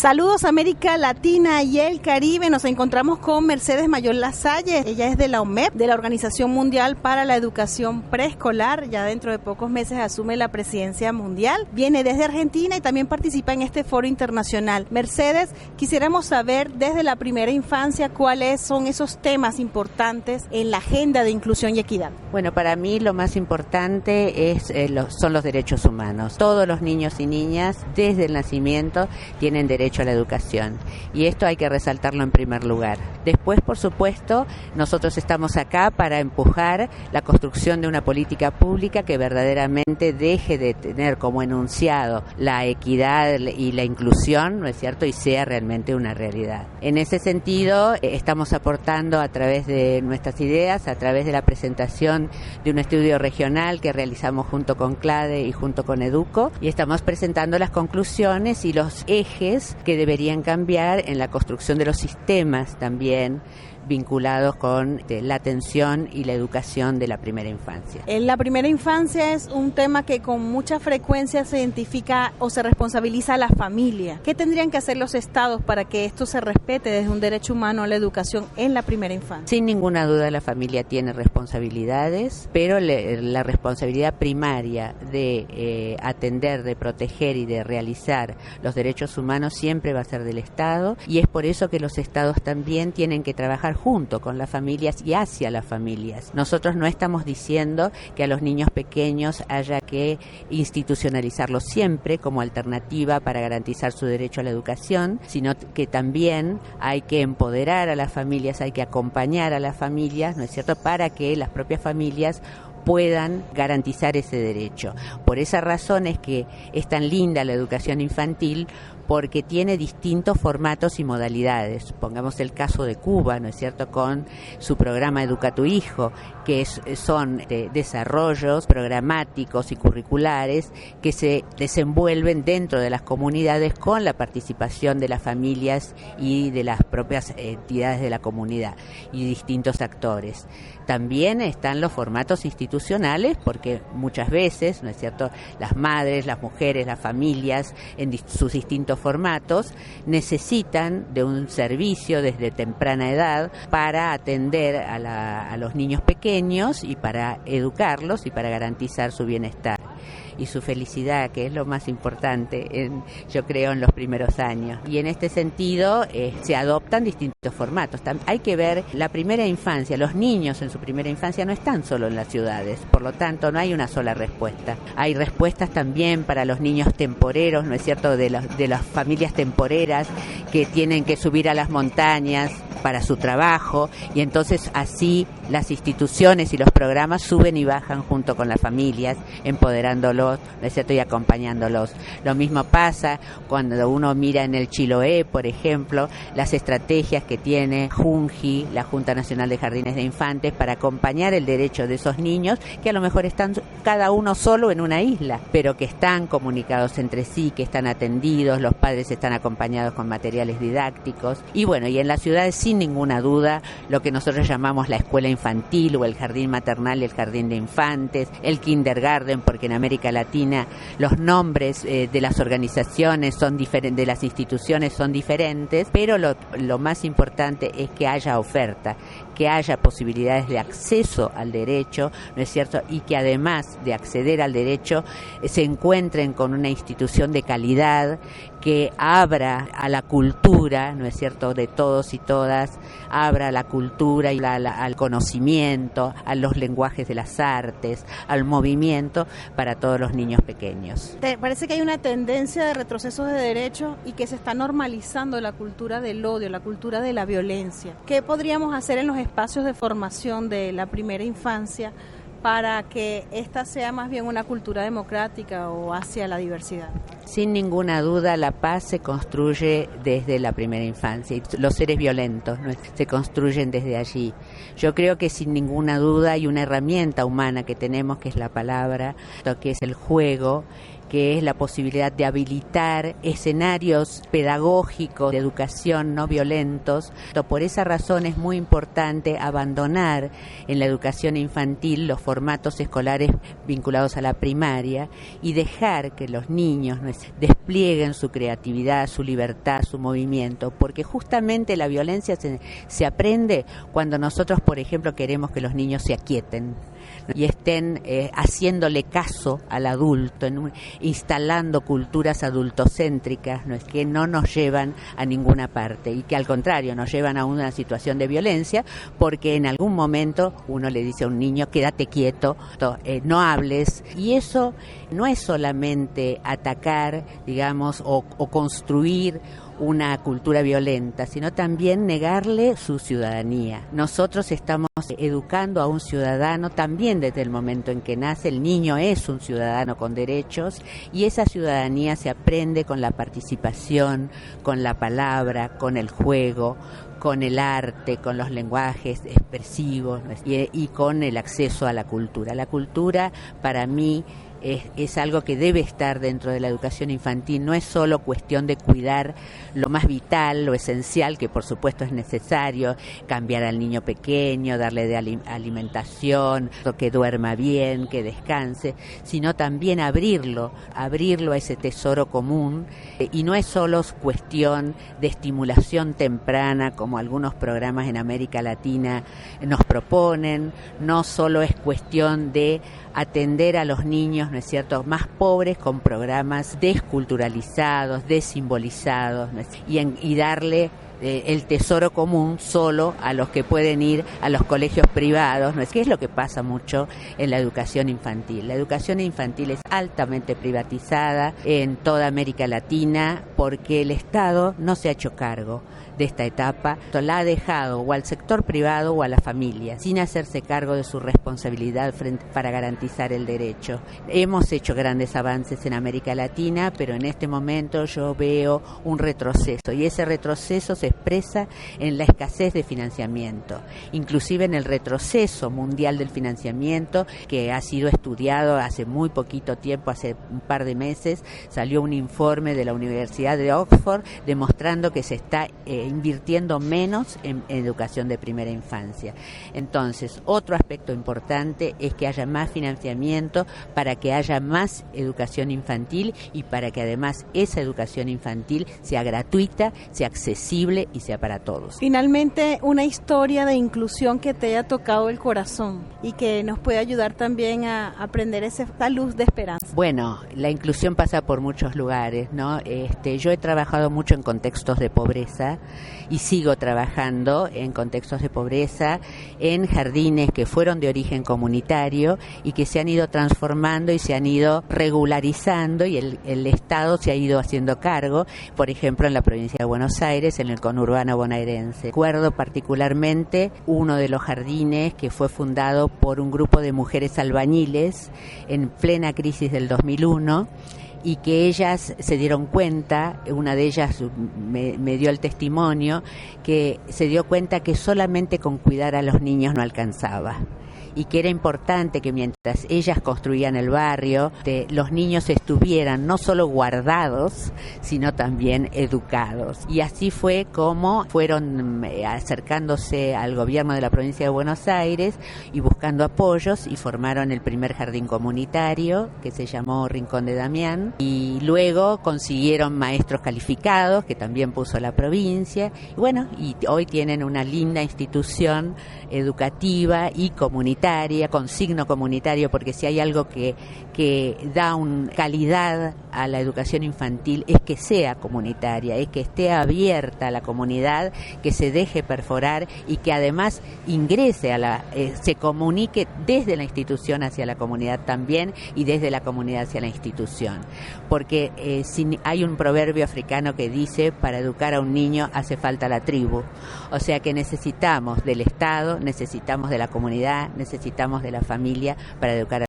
Saludos América Latina y el Caribe. Nos encontramos con Mercedes Mayor Lasalle. Ella es de la OMEP, de la Organización Mundial para la Educación Preescolar. Ya dentro de pocos meses asume la presidencia mundial. Viene desde Argentina y también participa en este foro internacional. Mercedes, quisiéramos saber desde la primera infancia cuáles son esos temas importantes en la agenda de inclusión y equidad. Bueno, para mí lo más importante son los derechos humanos. Todos los niños y niñas desde el nacimiento tienen derecho a la educación y esto hay que resaltarlo en primer lugar. Después, por supuesto, nosotros estamos acá para empujar la construcción de una política pública que verdaderamente deje de tener como enunciado la equidad y la inclusión, ¿no es cierto?, y sea realmente una realidad. En ese sentido, estamos aportando a través de nuestras ideas, a través de la presentación de un estudio regional que realizamos junto con CLADE y junto con EDUCO, y estamos presentando las conclusiones y los ejes que deberían cambiar en la construcción de los sistemas también vinculados con la atención y la educación de la primera infancia. En la primera infancia es un tema que con mucha frecuencia se identifica o se responsabiliza a la familia. ¿Qué tendrían que hacer los estados para que esto se respete desde un derecho humano a la educación en la primera infancia? Sin ninguna duda la familia tiene responsabilidades, pero la responsabilidad primaria de atender, de proteger y de realizar los derechos humanos siempre va a ser del Estado, y es por eso que los estados también tienen que trabajar junto con las familias y hacia las familias. Nosotros no estamos diciendo que a los niños pequeños haya que institucionalizarlos siempre como alternativa para garantizar su derecho a la educación, sino que también hay que empoderar a las familias, hay que acompañar a las familias, ¿no es cierto?, para que las propias familias puedan garantizar ese derecho. Por esa razón es que es tan linda la educación infantil, porque tiene distintos formatos y modalidades. Pongamos el caso de Cuba, ¿no es cierto?, con su programa Educa tu Hijo, que son desarrollos programáticos y curriculares que se desenvuelven dentro de las comunidades con la participación de las familias y de las propias entidades de la comunidad y distintos actores. También están los formatos institucionales, porque muchas veces, ¿no es cierto?, las madres, las mujeres, las familias, en sus distintos formatos, necesitan de un servicio desde temprana edad para atender a los niños pequeños y para educarlos y para garantizar su bienestar y su felicidad, que es lo más importante, yo creo, en los primeros años. Y en este sentido se adoptan distintos formatos. Hay que ver la primera infancia. Los niños en su primera infancia no están solo en las ciudades, por lo tanto no hay una sola respuesta. Hay respuestas también para los niños temporeros, ¿no es cierto?, de las familias temporeras que tienen que subir a las montañas para su trabajo, y entonces así las instituciones y los programas suben y bajan junto con las familias, empoderándolos, ¿no es cierto?, y acompañándolos. Lo mismo pasa cuando uno mira en el Chiloé, por ejemplo, las estrategias que tiene JUNJI, la Junta Nacional de Jardines de Infantes, para acompañar el derecho de esos niños que a lo mejor están cada uno solo en una isla, pero que están comunicados entre sí, que están atendidos, los padres están acompañados con materiales didácticos. Y bueno, y en las ciudades sin ninguna duda lo que nosotros llamamos la escuela infantil o el jardín maternal y el jardín de infantes, el kindergarten, porque en América Latina los nombres de las organizaciones son diferentes, de las instituciones son diferentes, pero lo más importante es que haya oferta, que haya posibilidades de acceso al derecho, ¿no es cierto?, y que además de acceder al derecho se encuentren con una institución de calidad que abra a la cultura, ¿no es cierto?, de todos y todas, abra a la cultura y al conocimiento, a los lenguajes de las artes, al movimiento para todos los niños pequeños. ¿Te parece que hay una tendencia de retrocesos de derechos y que se está normalizando la cultura del odio, la cultura de la violencia? ¿Qué podríamos hacer en los espacios de formación de la primera infancia para que esta sea más bien una cultura democrática o hacia la diversidad? Sin ninguna duda la paz se construye desde la primera infancia y los seres violentos, ¿no?, se construyen desde allí. Yo creo que sin ninguna duda hay una herramienta humana que tenemos, que es la palabra, que es el juego, que es la posibilidad de habilitar escenarios pedagógicos de educación no violentos. Por esa razón es muy importante abandonar en la educación infantil los formatos escolares vinculados a la primaria y dejar que los niños desplieguen su creatividad, su libertad, su movimiento, porque justamente la violencia se aprende cuando nosotros, por ejemplo, queremos que los niños se aquieten y estén haciéndole caso al adulto, instalando culturas adultocéntricas, ¿no? Que no nos llevan a ninguna parte y que al contrario nos llevan a una situación de violencia, porque en algún momento uno le dice a un niño quédate quieto, no hables, y eso no es solamente atacar, digamos, o construir una cultura violenta, sino también negarle su ciudadanía. Nosotros estamos educando a un ciudadano también desde el momento en que nace. El niño es un ciudadano con derechos y esa ciudadanía se aprende con la participación, con la palabra, con el juego, con el arte, con los lenguajes expresivos y con el acceso a la cultura. La cultura, para mí, es algo que debe estar dentro de la educación infantil. No es solo cuestión de cuidar lo más vital, lo esencial, que por supuesto es necesario, cambiar al niño pequeño, darle de alimentación, que duerma bien, que descanse, sino también abrirlo a ese tesoro común. Y no es solo cuestión de estimulación temprana, como algunos programas en América Latina nos proponen, no solo es cuestión de atender a los niños, ¿no es cierto?, más pobres con programas desculturalizados, desimbolizados, ¿no es? Y darle el tesoro común solo a los que pueden ir a los colegios privados, ¿no es? Que es lo que pasa mucho en la educación infantil. La educación infantil es altamente privatizada en toda América Latina porque el Estado no se ha hecho cargo de esta etapa, la ha dejado o al sector privado o a la familia, sin hacerse cargo de su responsabilidad para garantizar el derecho. Hemos hecho grandes avances en América Latina, pero en este momento yo veo un retroceso, y ese retroceso se expresa en la escasez de financiamiento, inclusive en el retroceso mundial del financiamiento, que ha sido estudiado hace muy poquito tiempo, hace un par de meses, salió un informe de la Universidad de Oxford demostrando que se está invirtiendo menos en educación de primera infancia. Entonces, otro aspecto importante es que haya más financiamiento para que haya más educación infantil y para que además esa educación infantil sea gratuita, sea accesible y sea para todos. Finalmente, una historia de inclusión que te haya tocado el corazón y que nos puede ayudar también a aprender esa luz de esperanza. Bueno, la inclusión pasa por muchos lugares, ¿no? Yo he trabajado mucho en contextos de pobreza y sigo trabajando en contextos de pobreza, en jardines que fueron de origen comunitario y que se han ido transformando y se han ido regularizando, y el Estado se ha ido haciendo cargo, por ejemplo en la provincia de Buenos Aires, en el conurbano bonaerense. Recuerdo particularmente uno de los jardines que fue fundado por un grupo de mujeres albañiles en plena crisis del 2001, y que ellas se dieron cuenta, una de ellas me dio el testimonio, que se dio cuenta que solamente con cuidar a los niños no alcanzaba, y que era importante que mientras ellas construían el barrio, los niños estuvieran no solo guardados, sino también educados. Y así fue como fueron acercándose al gobierno de la provincia de Buenos Aires y buscando apoyos, y formaron el primer jardín comunitario que se llamó Rincón de Damián, y luego consiguieron maestros calificados que también puso la provincia, y bueno, y hoy tienen una linda institución educativa y comunitaria, con signo comunitario, porque si hay algo que da calidad a la educación infantil es que sea comunitaria, es que esté abierta a la comunidad, que se deje perforar y que además ingrese se comunique desde la institución hacia la comunidad también, y desde la comunidad hacia la institución. Porque hay un proverbio africano que dice: para educar a un niño hace falta la tribu. O sea que necesitamos del Estado, necesitamos de la comunidad, necesitamos de la familia para educar a